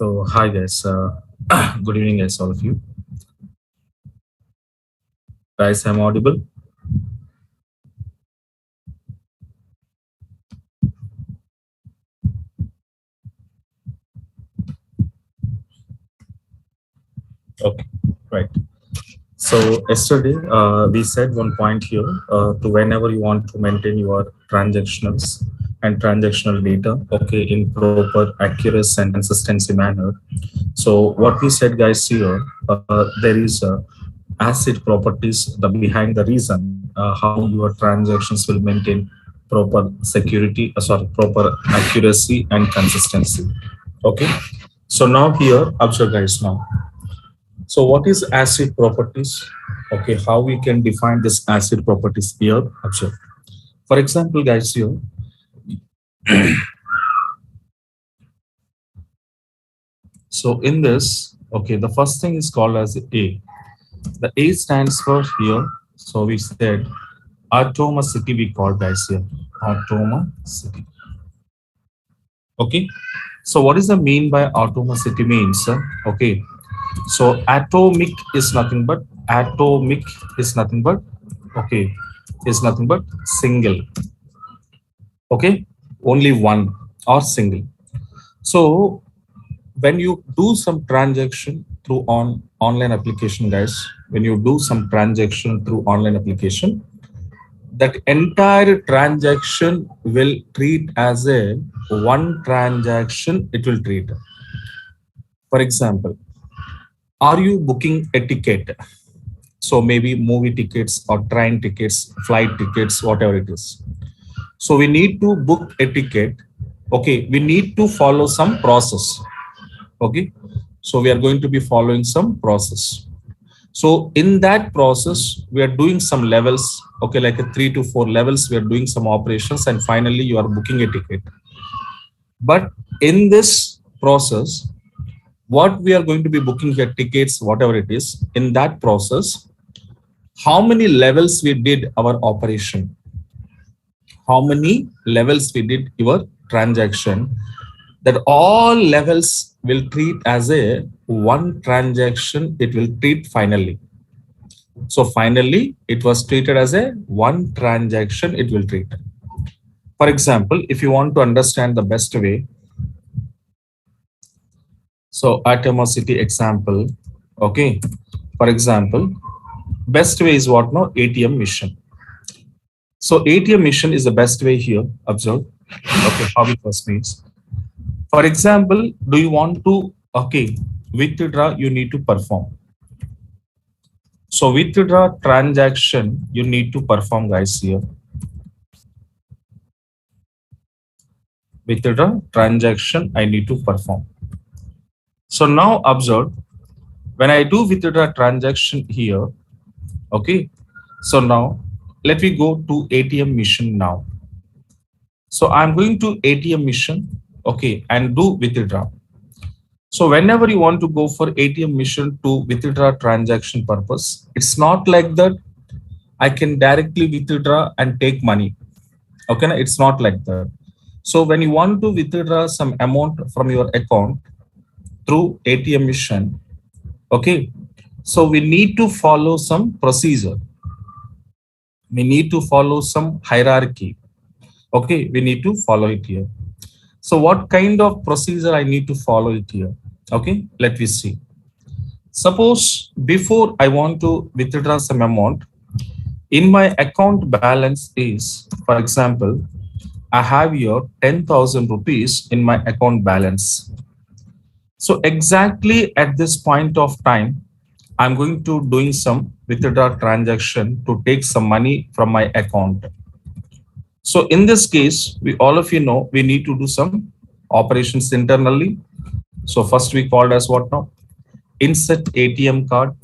So hi guys, good evening guys, all of you. Guys, I'm audible. Okay, right. So yesterday we said one point here to whenever you want to maintain your transactionals and transactional data, okay, in proper accuracy and consistency manner. So what we said, guys, here there is asset properties the behind the reason how your transactions will maintain proper security, proper accuracy and consistency. Okay. So now here, observe guys now. So what is acid properties? Okay, how we can define this acid properties here? Observe. For example, guys, here. So in this, okay, the first thing is called as A. The A stands for here. So we said atomicity we call guys here. Atomicity. Okay. So what is the mean by atomicity means? Okay. So atomic is nothing but okay is nothing but single. Okay, only one or single. So when you do some transaction through online application, guys, when you do some transaction through online application, that entire transaction will treat as a one transaction. It will treat. For example, are you booking a ticket? So maybe movie tickets or train tickets, flight tickets, whatever it is. So we need to book a ticket. Okay, we need to follow some process. Okay, so we are going to be following some process. So in that process, we are doing some levels. Okay, like a 3 to 4 levels, we are doing some operations, and finally you are booking a ticket. But in this process, what we are going to be booking the tickets, whatever it is, in that process, how many levels we did our operation, how many levels we did your transaction, that all levels will treat as a one transaction. It will treat finally. So finally, it was treated as a one transaction. It will treat. For example, if you want to understand the best way, so atomicity example, okay. For example, best way is what now? ATM mission. So ATM mission is the best way here. Observe. Okay, how it was means. For example, do you want to, okay, withdraw, you need to perform. So withdraw transaction, you need to perform, guys, here. Withdraw transaction, I need to perform. So now observe, when I do withdraw transaction here, okay. So now let me go to ATM mission now. So I'm going to ATM mission, okay, and do withdraw. So whenever you want to go for ATM mission to withdraw transaction purpose, it's not like that I can directly withdraw and take money. Okay, it's not like that. So when you want to withdraw some amount from your account through ATM mission, okay, so we need to follow some procedure. We need to follow some hierarchy. Okay, we need to follow it here. So what kind of procedure I need to follow it here? Okay, let me see. Suppose before I want to withdraw some amount, in my account balance is, for example, I have here 10,000 rupees in my account balance. So exactly at this point of time, I'm going to doing some withdraw transaction to take some money from my account. So in this case, we all of you know we need to do some operations internally. So first we called as what now? Insert ATM card.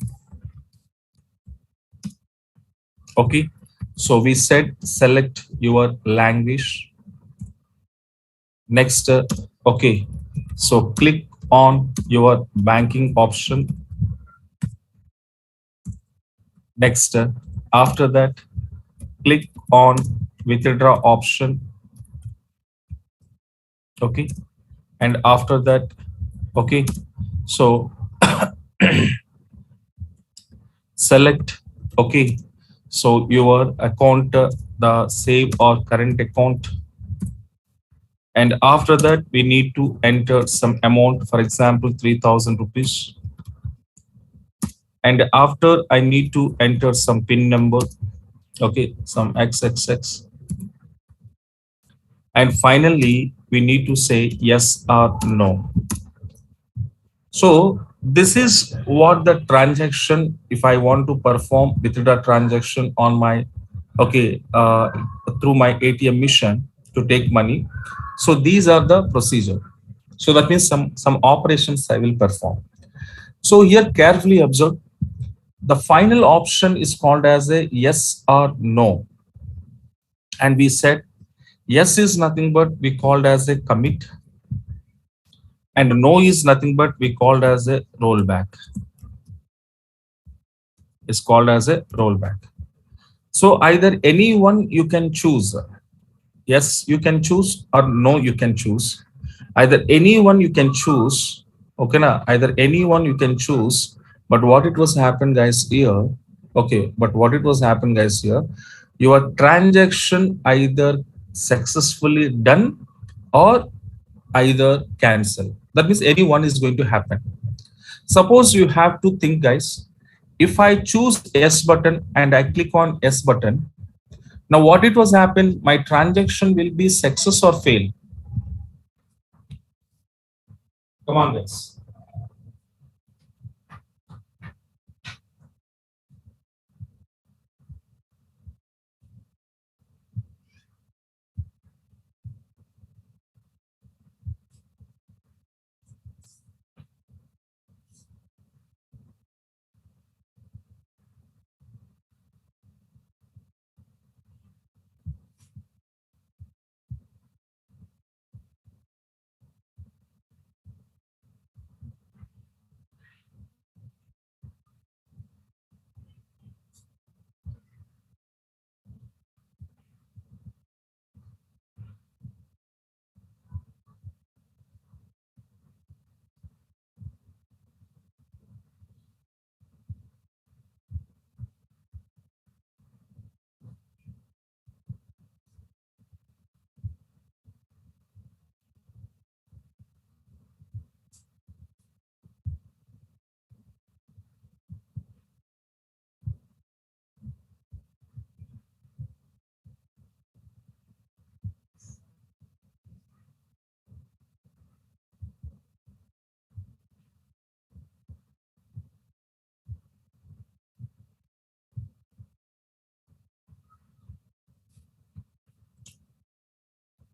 Okay. So we said select your language. Next, okay. So click on your banking option. Next, after that, click on withdraw option. Okay. And after that, Okay, so select. Okay, so your account, the save or current account, and after that we need to enter some amount, for example 3000 rupees, and after I need to enter some pin number, okay, some xxx, and finally we need to say yes or no. So this is what the transaction, if I want to perform withdraw transaction on my, okay, through my ATM machine to take money. So these are the procedure. So that means some operations I will perform. So here carefully observe, the final option is called as a yes or no. And we said yes is nothing but we called as a commit, and no is nothing but we called as a rollback. Is called as a rollback. So either any one you can choose. Yes, you can choose, or no, you can choose. Either any one you can choose. Okay, na? Either any one you can choose. But what it was happen, guys, here. Okay, but what it was happen, guys, here. Your transaction either successfully done or either cancel. That means any one is going to happen. Suppose you have to think, guys, if I choose yes button and I click on yes button, now what it was happen, my transaction will be success or fail. Come on, guys.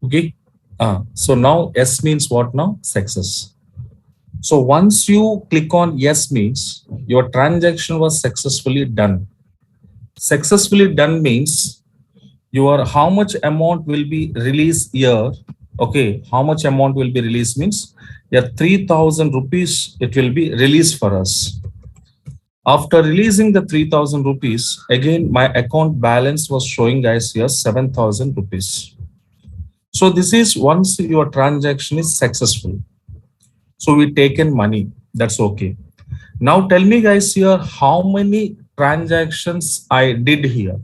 Okay. So now yes means what now? Success. So once you click on yes means your transaction was successfully done. Successfully done means your how much amount will be released here. Okay, how much amount will be released means yeah, 3000 rupees it will be released for us. After releasing the 3000 rupees, again my account balance was showing guys here 7000 rupees. So this is once your transaction is successful. So we taken money. That's okay. Now tell me guys here how many transactions I did here.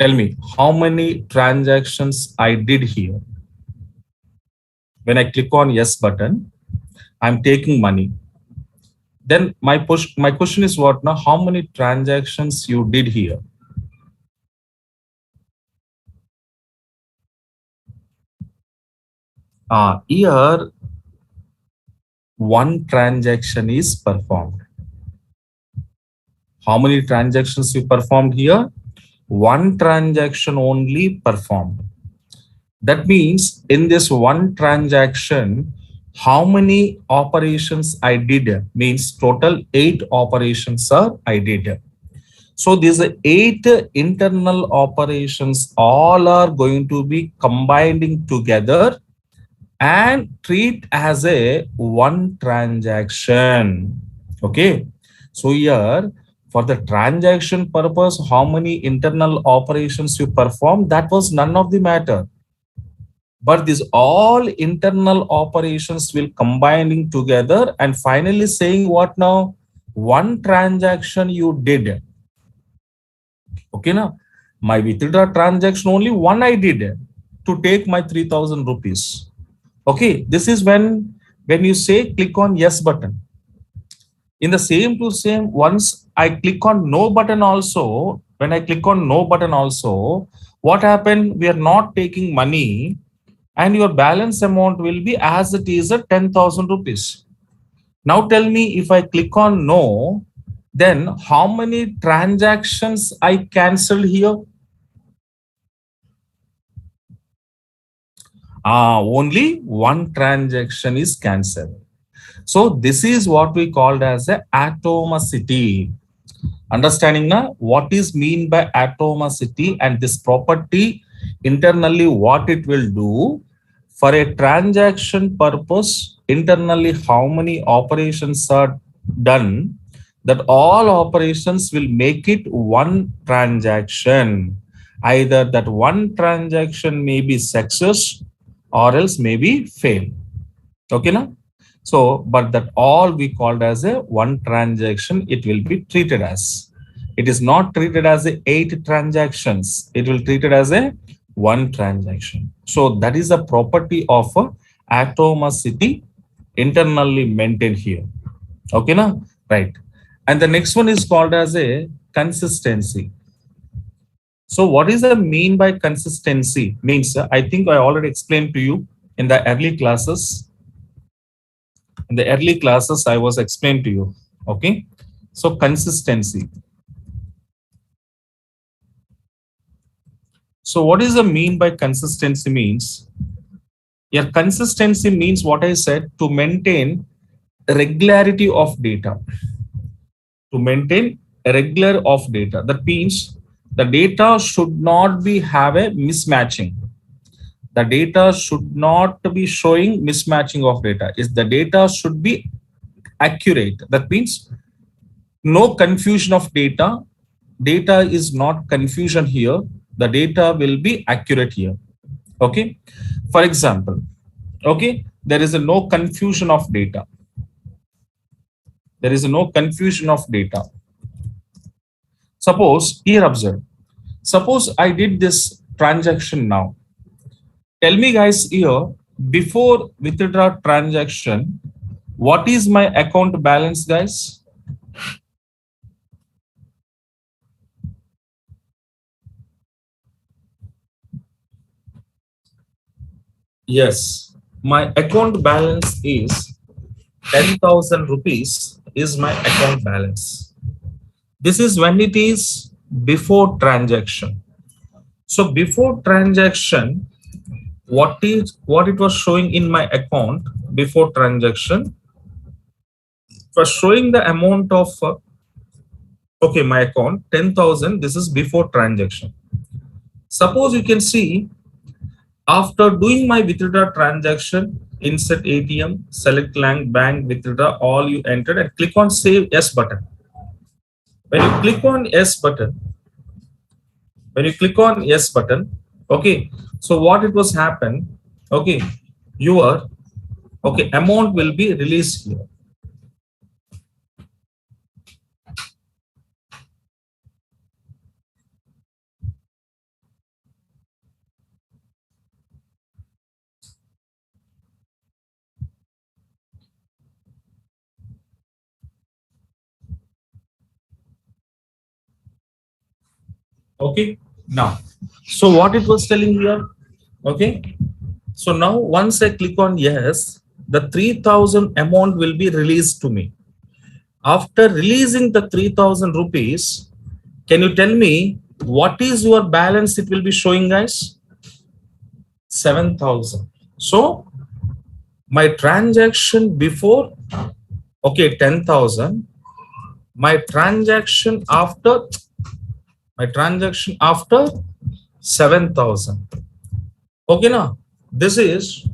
Tell me how many transactions I did here. When I click on yes button, I'm taking money. Then my question is what now? How many transactions you did here? Here one transaction is performed. How many transactions you performed here? One transaction only performed. That means in this one transaction, how many operations I did means total 8 operations are I did. So these 8 internal operations all are going to be combining together and treat as a one transaction. Okay. So here for the transaction purpose, how many internal operations you perform, that was none of the matter. but these all internal operations will combining together and finally saying what now? One transaction you did. Okay, now my withdraw transaction only one I did to take my 3,000 rupees. Okay, this is when you say click on yes button. In the same to same, once I click on no button also, when I click on no button also, what happened? We are not taking money and your balance amount will be as it is at 10,000 rupees. Now tell me, if I click on no, then how many transactions I cancel here? Only one transaction is cancelled. So this is what we called as a atomicity. Understanding now what is mean by atomicity and this property internally what it will do for a transaction purpose internally how many operations are done, that all operations will make it one transaction. Either that one transaction may be success or else may be fail. Okay now. So, but that all we called as a one transaction, it will be treated as. It is not treated as a 8 transactions. It will treated as a one transaction. So that is a property of atomicity internally maintained here. Okay now, right? And the next one is called as a consistency. So what is the mean by consistency? Means I think I already explained to you in the early classes. In the early classes, I was explained to you. Okay. So consistency. So what is the mean by consistency means? Yeah, consistency means what I said, to maintain regularity of data. To maintain a regular of data. That means the data should not be have a mismatching. The data should not be showing mismatching of data. Is the data should be accurate. That means no confusion of data. Data is not confusion here. The data will be accurate here. Okay. For example, okay, there is a no confusion of data. There is no confusion of data. Suppose here observe. Suppose I did this transaction now. Tell me guys here, before withdraw transaction, what is my account balance guys? Yes, my account balance is 10,000 rupees is my account balance. This is when it is before transaction. So before transaction, what it was showing in my account before transaction? It was showing the amount of okay, my account 10,000. This is before transaction. Suppose you can see after doing my withdraw transaction, insert ATM, select bank withdraw, all you entered and click on save yes button. When you click on yes button, okay, so what it was happen, okay, your okay amount will be released here. Okay, now, so what it was telling here, okay, so now once I click on yes, the 3,000 amount will be released to me. After releasing the 3,000 rupees, can you tell me what is your balance it will be showing guys? 7,000. So my transaction before, okay, 10,000, my transaction after 7,000. Okay, now this is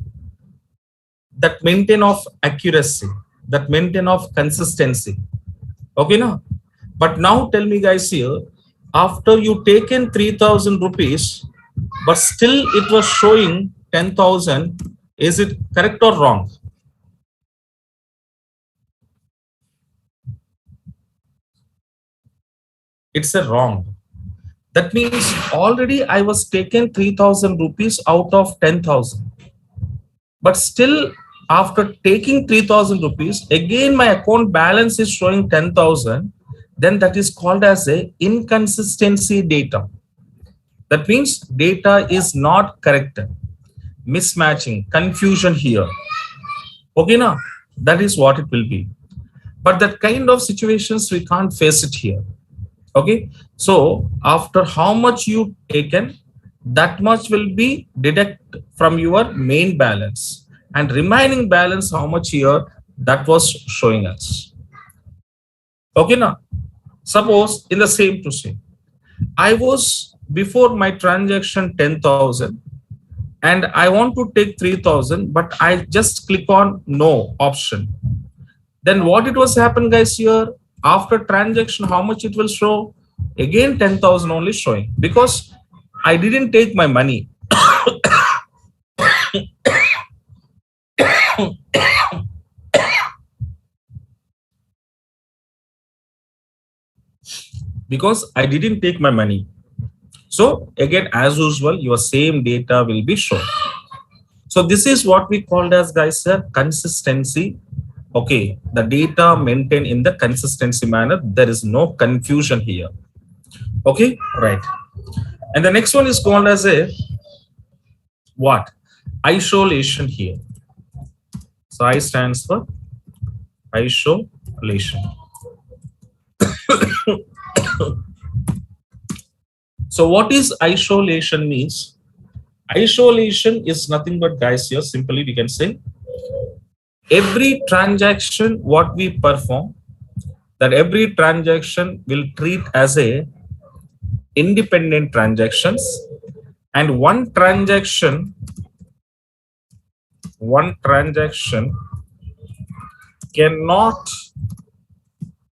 that maintain of accuracy, that maintain of consistency. Okay, now, but now tell me guys here, after you taken 3,000 rupees, but still it was showing 10,000, is it correct or wrong? It's a wrong. That means already I was taken 3,000 rupees out of 10,000. But still, after taking 3,000 rupees, again my account balance is showing 10,000. Then that is called as a inconsistency data. That means data is not correct. Mismatching, confusion here. Okay, now that is what it will be. But that kind of situations we can't face it here. Okay, so after how much you taken, that much will be deduct from your main balance, and remaining balance how much here, that was showing us. Okay, now suppose in the same to same, I was before my transaction 10,000 and I want to take 3,000, but I just click on no option. Then what it was happen, guys, here after transaction, how much it will show? Again 10,000 only showing, because I didn't take my money. Because I didn't take my money. So again, as usual, your same data will be shown. So this is what we called as, guys, a consistency. Okay, the data maintained in the consistency manner. There is no confusion here. Okay, right. And the next one is called as a what? Isolation here. So I stands for isolation. So what is isolation means? Isolation is nothing but, guys, here simply we can say every transaction what we perform, that every transaction will treat as a independent transactions, and one transaction cannot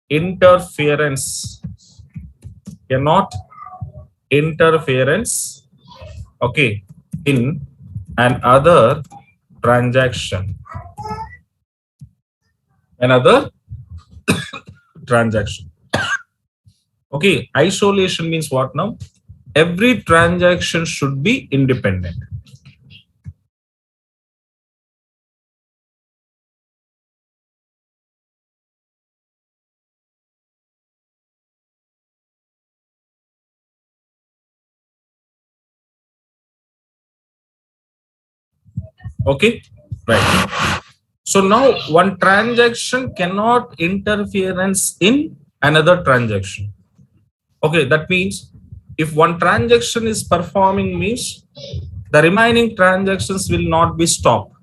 interference okay, in another transaction. Okay, isolation means what now? Every transaction should be independent. Okay, right. So now one transaction cannot interference in another transaction. Okay, that means if one transaction is performing means the remaining transactions will not be stopped.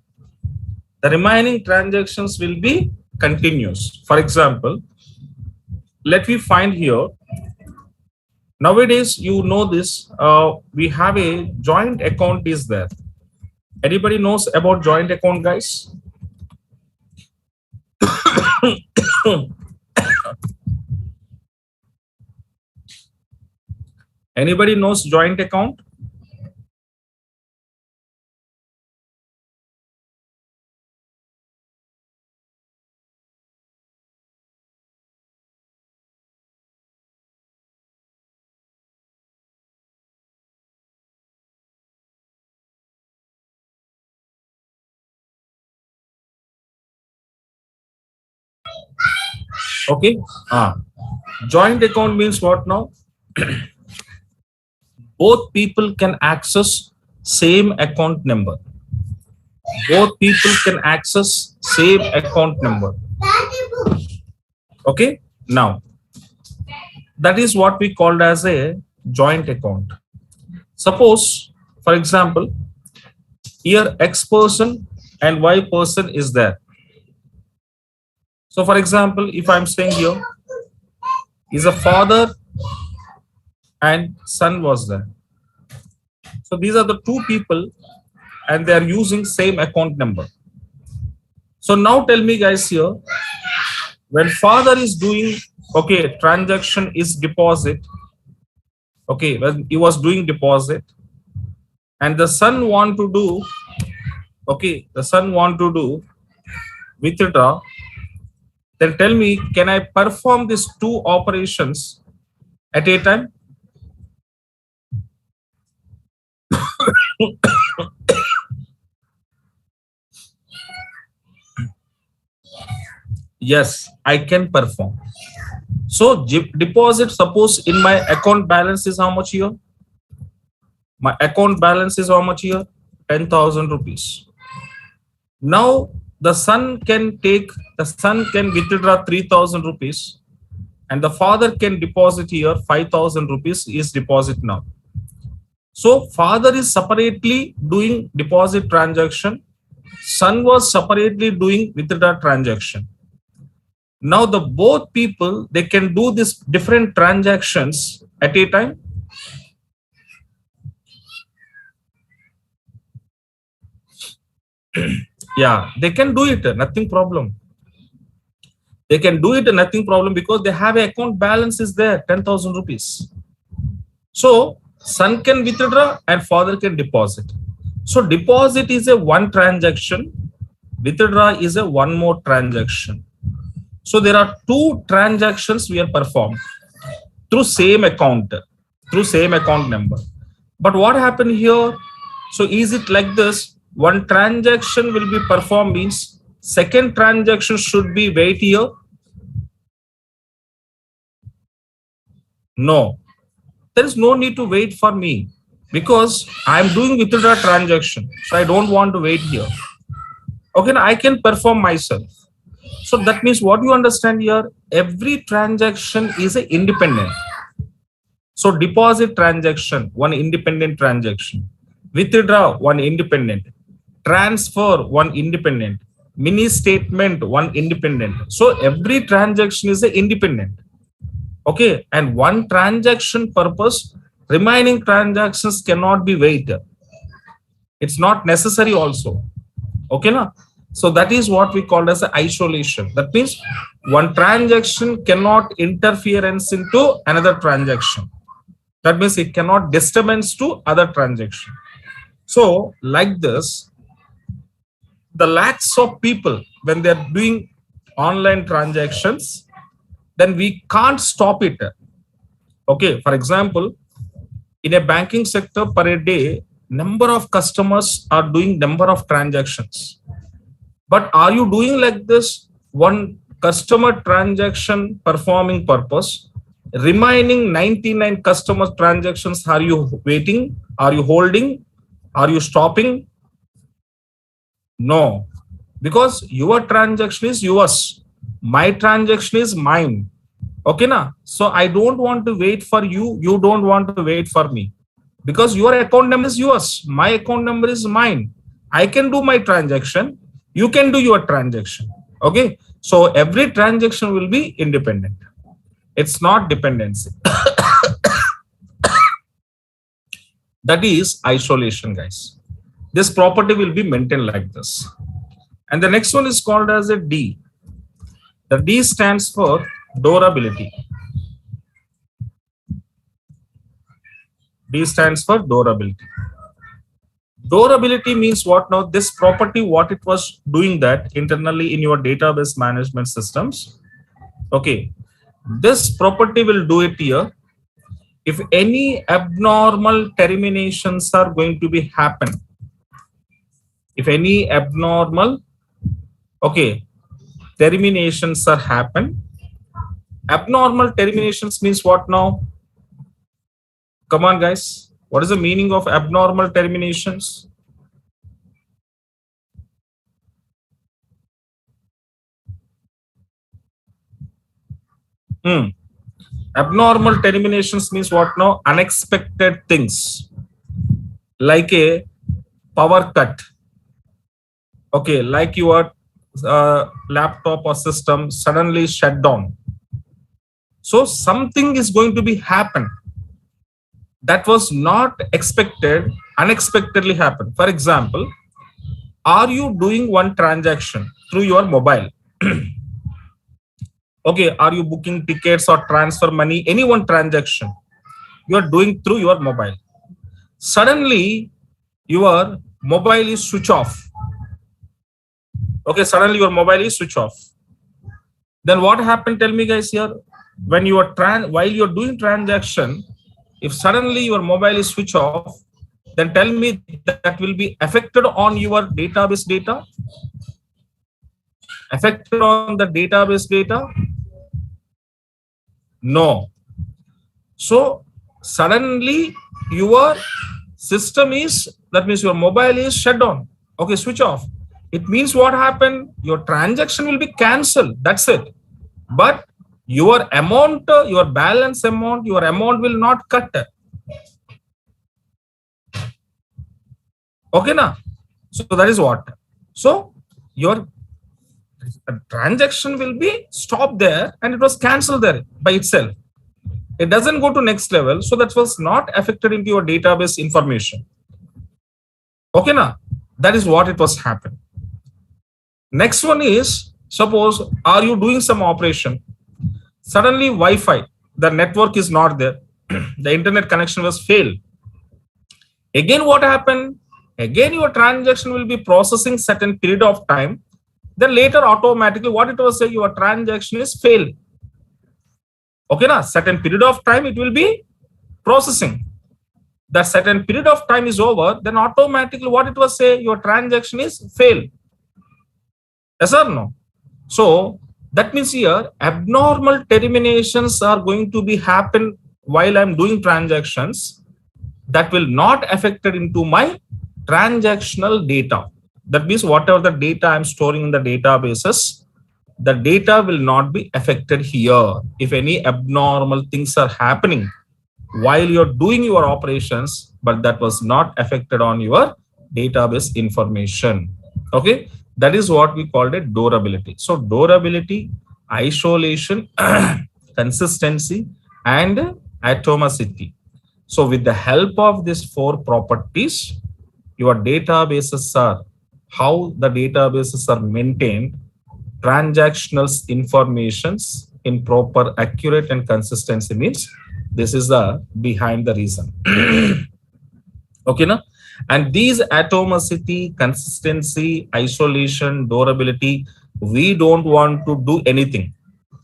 The remaining transactions will be continuous. For example, let me find here. Nowadays, you know this, we have a joint account is there. Anybody knows about joint account, guys? Anybody knows joint account? Okay. Joint account means what now? Both people can access same account number. Both people can access same account number. Okay. Now, that is what we called as a joint account. Suppose, for example, here X person and Y person is there. So, for example, if I'm saying here, is a father and son was there. So these are the two people and they are using same account number. So now tell me, guys, here, when father is doing, okay, transaction is deposit, okay, when he was doing deposit and the son want to do Okay, the son want to do withdraw. Then tell me, can I perform these two operations at a time? Yes, I can perform. So deposit, suppose in my account balance is how much here? My account balance is how much here? 10,000 rupees. Now the son can withdraw 3,000 rupees and the father can deposit here 5,000 rupees is deposit now. So father is separately doing deposit transaction. Son was separately doing withdraw transaction. Now the both people, they can do this different transactions at a time. Yeah, they can do it, nothing problem. They can do it, nothing problem, because they have an account balance is there, 10,000 rupees. So son can withdraw and father can deposit. So deposit is a one transaction, withdraw is a one more transaction. So there are two transactions we are performed through same account number. But what happened here? So is it like this? One transaction will be performed means second transaction should be wait here? No, there is no need to wait for me because I am doing withdraw transaction. So I don't want to wait here. Okay, now I can perform myself. So that means what you understand here, every transaction is a independent. So deposit transaction, one independent transaction. Withdraw, one independent. Transfer, one independent. Mini statement, one independent. So every transaction is a independent. Okay, and one transaction purpose, remaining transactions cannot be waited. It's not necessary also. Okay, na? So that is what we call as isolation. That means one transaction cannot interference into another transaction. That means it cannot disturbance to other transaction. So like this, the lakhs of people, when they're doing online transactions, then we can't stop it. Okay, for example, in a banking sector per a day, number of customers are doing number of transactions. But are you doing like this one customer transaction performing purpose? Remaining 99 customer transactions, are you waiting? Are you holding? Are you stopping? No, because your transaction is yours. My transaction is mine. Okay, na? So I don't want to wait for you. You don't want to wait for me because your account number is yours. My account number is mine. I can do my transaction. You can do your transaction. Okay. So every transaction will be independent. It's not dependency. That is isolation, guys. This property will be maintained like this. And the next one is called as a D. The D stands for durability. D stands for durability. Durability means what now? This property, what it was doing that internally in your database management systems. Okay. This property will do it here. If any abnormal terminations are going to be happen, if any abnormal, okay, terminations are happen. Abnormal terminations means what now? Come on, guys. What is the meaning of abnormal terminations? Abnormal terminations means what now? Unexpected things like a power cut. Okay, like your laptop or system suddenly shut down. So something is going to be happen that was not expected, unexpectedly happen. For example, are you doing one transaction through your mobile? Okay, are you booking tickets or transfer money? Any one transaction you are doing through your mobile. Suddenly, your mobile is switch off. Okay, suddenly your mobile is switch off. Then what happened? Tell me guys here. When you are while you're doing transaction, if suddenly your mobile is switch off, then tell me that will be affected on your database data? Affected on the database data? No. So suddenly your system is, that means your mobile is shut down. Okay, switch off. It means what happened? Your transaction will be cancelled. That's it. But your amount, your balance amount, your amount will not cut. Okay, na? So that is what. So your transaction will be stopped there and it was cancelled there by itself. It doesn't go to next level, so that was not affected into your database information. Okay, na? That is what it was happening. Next one is, suppose are you doing some operation, suddenly Wi-Fi, the network is not there, the internet connection was failed. Again, what happened? Again, your transaction will be processing certain period of time. Then later, automatically, what it was saying, your transaction is failed. Okay, na? Certain period of time it will be processing. That certain period of time is over, then automatically what it was say, your transaction is failed. Yes or no? So that means here abnormal terminations are going to be happen while I'm doing transactions. That will not affected into my transactional data. That means whatever the data I'm storing in the databases, the data will not be affected here. If any abnormal things are happening while you're doing your operations, but that was not affected on your database information. Okay, that is what we called it durability. So durability, isolation, consistency, and atomicity. So with the help of these four properties, your databases are, how the databases are maintained, transactional informations in proper, accurate, and consistency means this is the behind the reason. Okay, na? And these atomicity, consistency, isolation, durability, we don't want to do anything.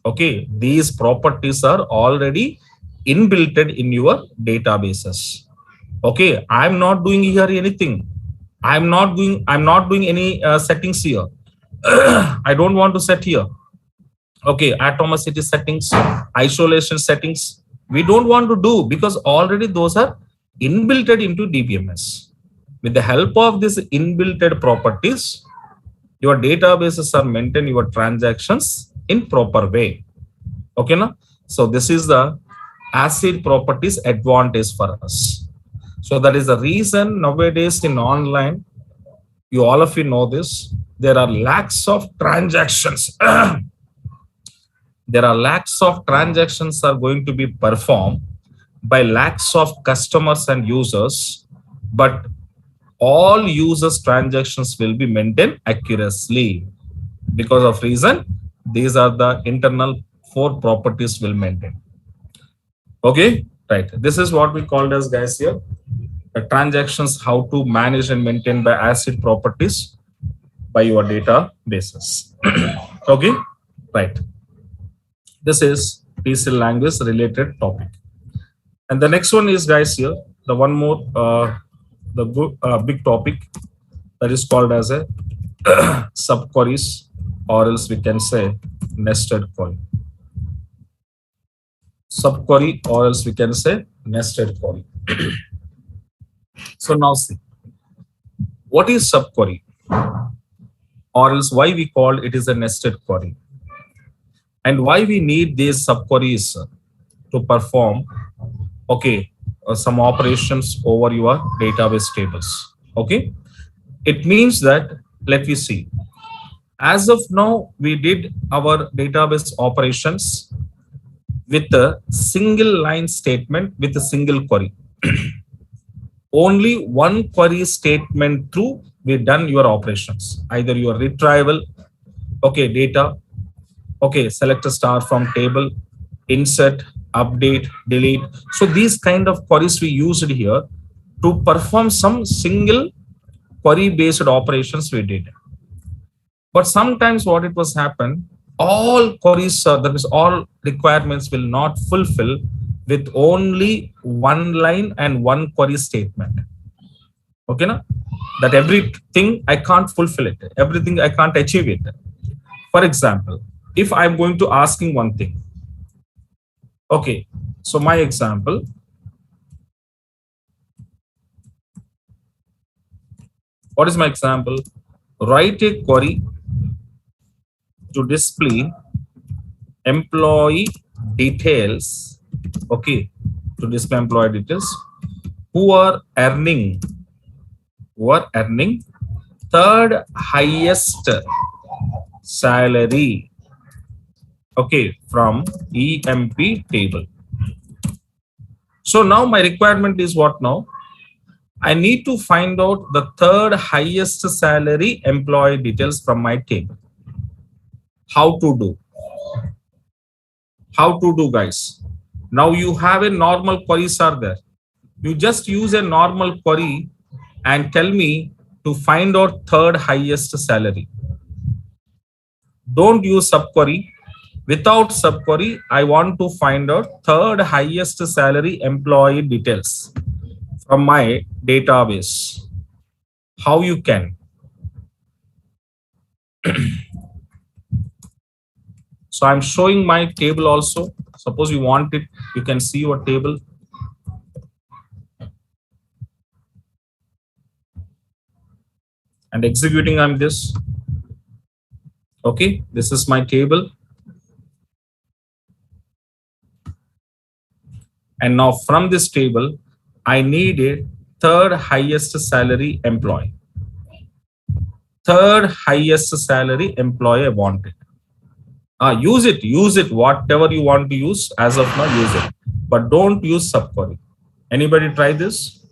Okay, these properties are already inbuilt in your databases. Okay, I'm not doing here anything. I'm not doing any settings here. I don't want to set here. Okay, atomicity settings, isolation settings, we don't want to do because already those are inbuilt into DBMS. With the help of these inbuilt properties, your databases are maintain your transactions in proper way. Okay, na? So this is the ACID properties advantage for us. So that is the reason nowadays in online, you all of you know this, there are lakhs of transactions. There are lakhs of transactions are going to be performed by lakhs of customers and users, but all users transactions will be maintained accurately. Because of reason, these are the internal four properties will maintain. Okay, right. This is what we called as guys here, the transactions, how to manage and maintain by ACID properties by your databases. Okay, right. This is TCL language related topic. And the next one is guys here, the one more, big topic that is called as a subqueries, or else we can say nested query. Subquery, or else we can say nested query. So now see, what is subquery, or else why we call it is a nested query, and why we need these subqueries to perform, okay, some operations over your database tables. Okay, it means that, let me see, as of now we did our database operations with a single line statement with a single query. Only one query statement through we done your operations, either your retrieval, okay, data, okay, select a star from table, insert, update, delete. So these kind of queries we used here to perform some single query based operations we did. But sometimes what it was happen, all queries, that is all requirements will not fulfill with only one line and one query statement. Okay, na? That everything I can't fulfill it, everything I can't achieve it. For example, if I'm going to asking one thing, okay, so my example, what is my example? Write a query to display employee details, okay, to display employee details who are earning, third highest salary, okay, from EMP table. So now my requirement is what now? I need to find out the third highest salary employee details from my table. How to do? How to do, guys? Now you have a normal queries are there. You just use a normal query and tell me to find out third highest salary. Don't use subquery. Without subquery, I want to find out third highest salary employee details from my database. How you can? So I'm showing my table also. Suppose you want it, you can see your table. And executing on this. Okay, this is my table. And now from this table, I need a third highest salary employee. Third highest salary employee I want it. Use it, whatever you want to use as of now, use it. But don't use subquery. Anybody try this?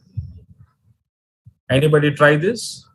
Anybody try this?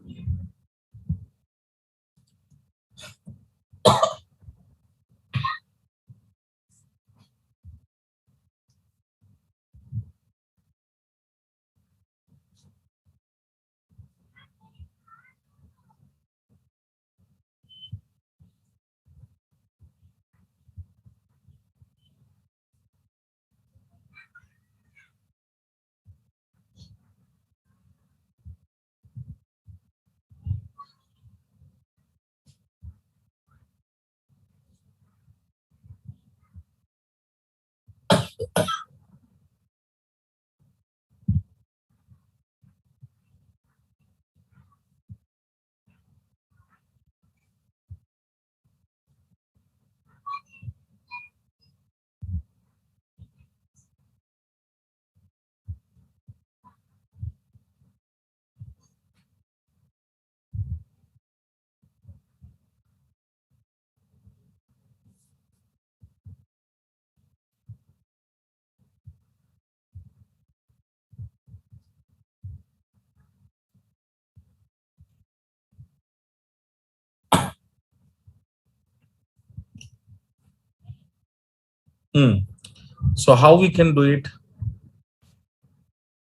So how we can do it?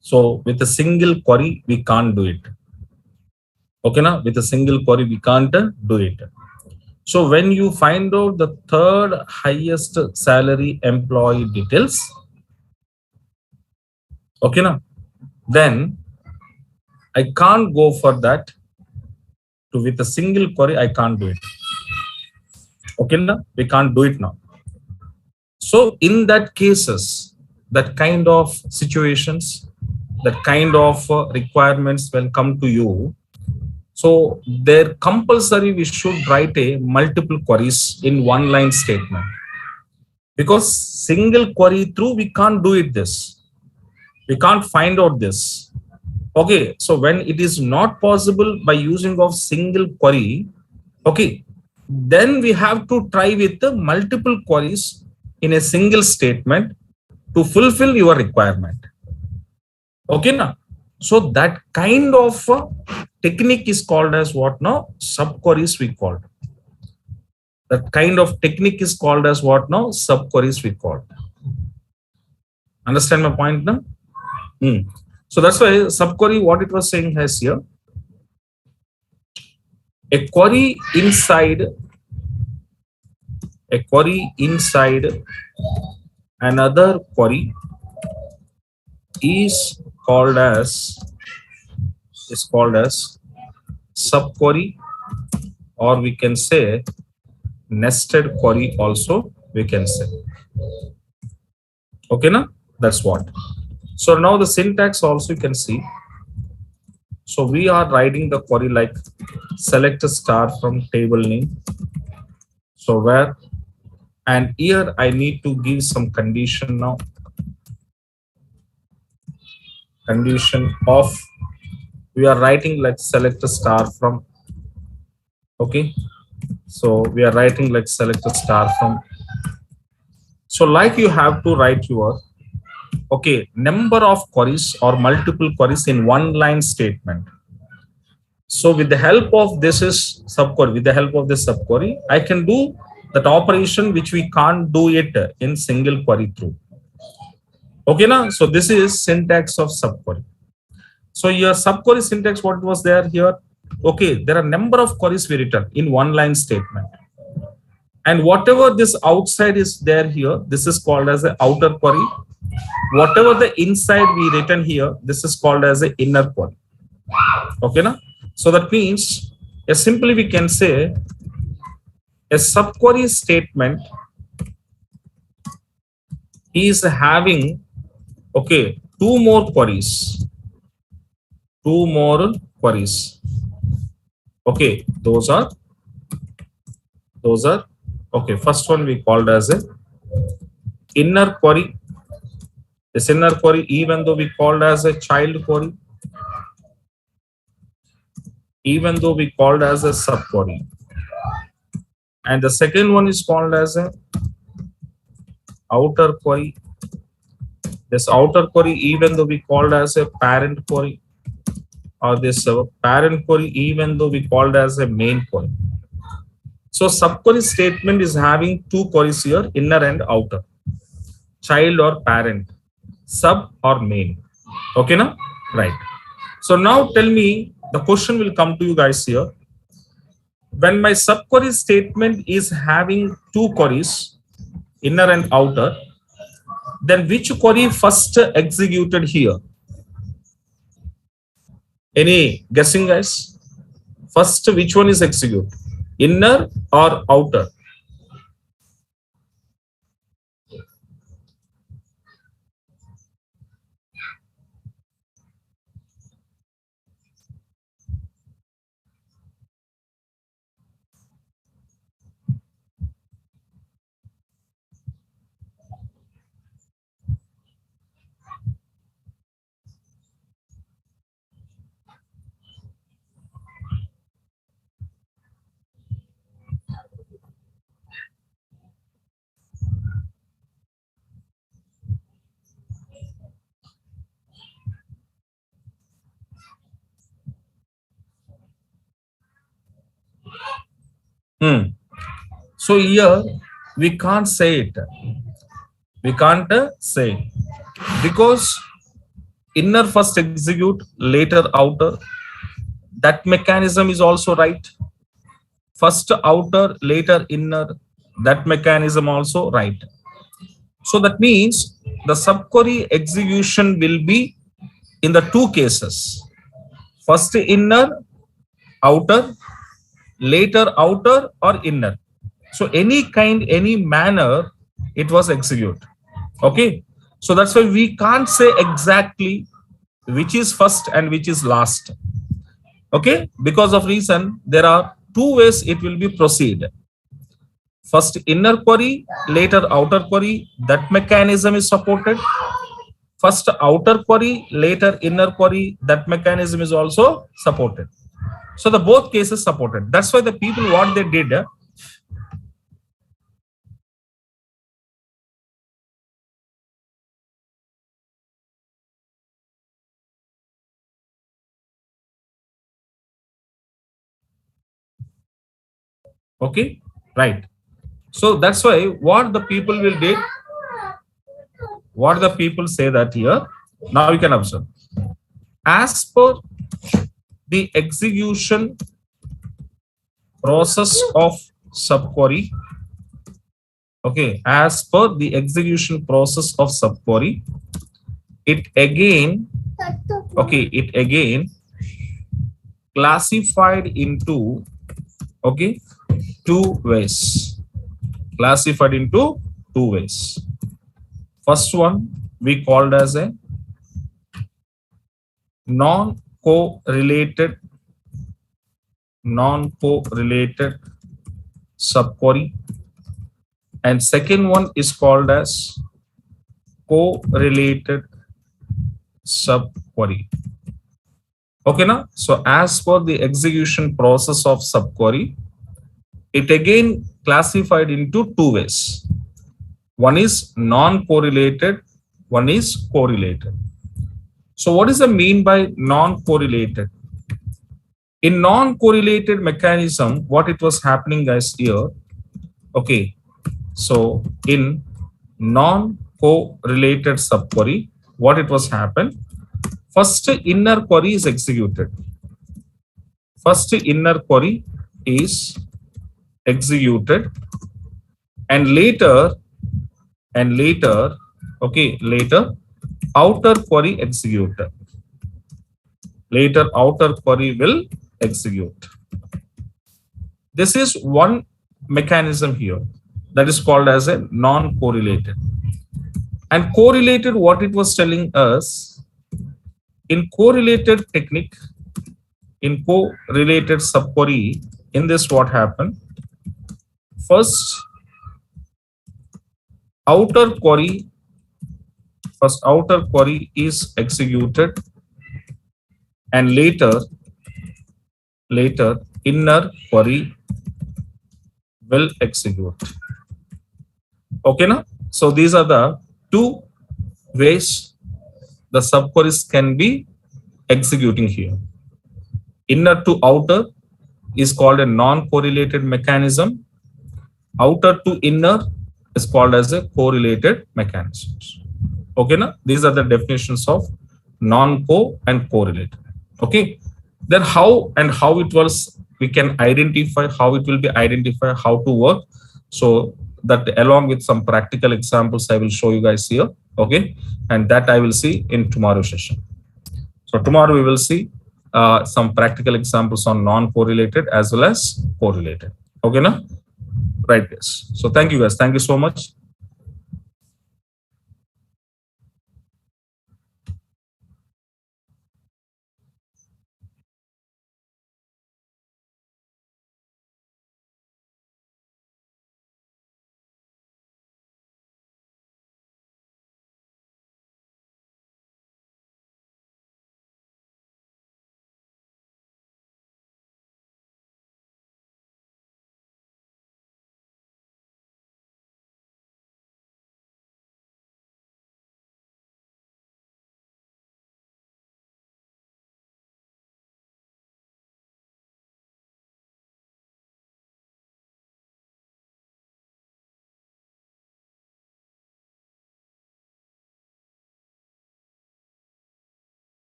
So with a single query, we can't do it. Okay, now with a single query, we can't do it. So when you find out the third highest salary employee details, okay, now then I can't go for that. To with a single query, I can't do it. Okay, now we can't do it now. So in that cases, that kind of situations, that kind of requirements will come to you. So there compulsory we should write a multiple queries in one line statement, because single query through we can't do it this. We can't find out this. Okay, so when it is not possible by using of single query, okay, then we have to try with the multiple queries in a single statement to fulfill your requirement. Okay, now so that kind of technique is called as what now? Subqueries we called. That kind of technique is called as what now? Subqueries we called. Understand my point now? So that's why subquery, what it was saying has here, A query inside another query is called as subquery, or we can say nested query also we can say. Okay, na? That's what. So now the syntax also you can see. So we are writing the query like select a star from table name. So where, and here I need to give some condition now. Condition of, we are writing like select a star from. Okay. So we are writing like select a star from. So like you have to write your, okay, number of queries or multiple queries in one line statement. So with the help of this is subquery, with the help of this subquery, I can do that operation which we can't do it in single query through. Okay, now so this is syntax of subquery. So your subquery syntax, what was there here? Okay, there are number of queries we return in one line statement. And whatever this outside is there here, this is called as an outer query. Whatever the inside we written here, this is called as an inner query. Okay, na? So that means, simply we can say a subquery statement is having, okay, two more queries. Okay, those are okay. First one we called as a inner query. This inner query, even though we called as a child query, even though we called as a subquery. And the second one is called as a outer query. This outer query, even though we called as a parent query, or this parent query, even though we called as a main query. So subquery statement is having two queries here, inner and outer, child or parent, sub or main. Okay, now? Right. So now tell me, the question will come to you guys here. When my subquery statement is having two queries, inner and outer, then which query first executed here? Any guessing, guys? First, which one is executed? Inner or outer? So here we can't say it. We can't say, because inner first execute, later outer. That mechanism is also right. First outer, later inner. That mechanism also right. So that means the subquery execution will be in the two cases. First inner, outer, later outer or inner. So any kind, any manner, it was executed. Okay. So that's why we can't say exactly which is first and which is last. Okay. Because of reason, there are two ways it will be proceed. First inner query, later outer query. That mechanism is supported. First outer query, later inner query. That mechanism is also supported. So the both cases supported. That's why the people, what they did, okay, right. So that's why what the people will do, what the people say that here. Now you can observe. As per the execution process of subquery. Okay, as per the execution process of subquery, it again, okay, it again classified into, okay, two ways. Classified into two ways. First one we called as a non-correlated subquery, and second one is called as correlated subquery. Okay, now, so as per the execution process of subquery, it again classified into two ways. One is non-correlated, one is correlated. So what is the mean by non-correlated? In non-correlated mechanism, what it was happening guys here, okay, so in non-correlated subquery, what it was happened, first inner query is executed. First inner query is executed, and later, okay, later outer query executed. Later outer query will execute. This is one mechanism here that is called as a non-correlated. And correlated, what it was telling us, in correlated technique, in correlated subquery, in this what happened, first outer query is executed, and later inner query will execute. Okay, now, so these are the two ways the subqueries can be executing here. Inner to outer is called a non-correlated mechanism. Outer to inner is called as a correlated mechanisms. Okay, now these are the definitions of non-co and correlated. Okay, then how it was, we can identify how it will be identified, how to work. So that along with some practical examples I will show you guys here. Okay, and that I will see in tomorrow's session. So tomorrow we will see some practical examples on non-correlated as well as correlated. Okay, now, right, guys. So thank you guys. Thank you so much.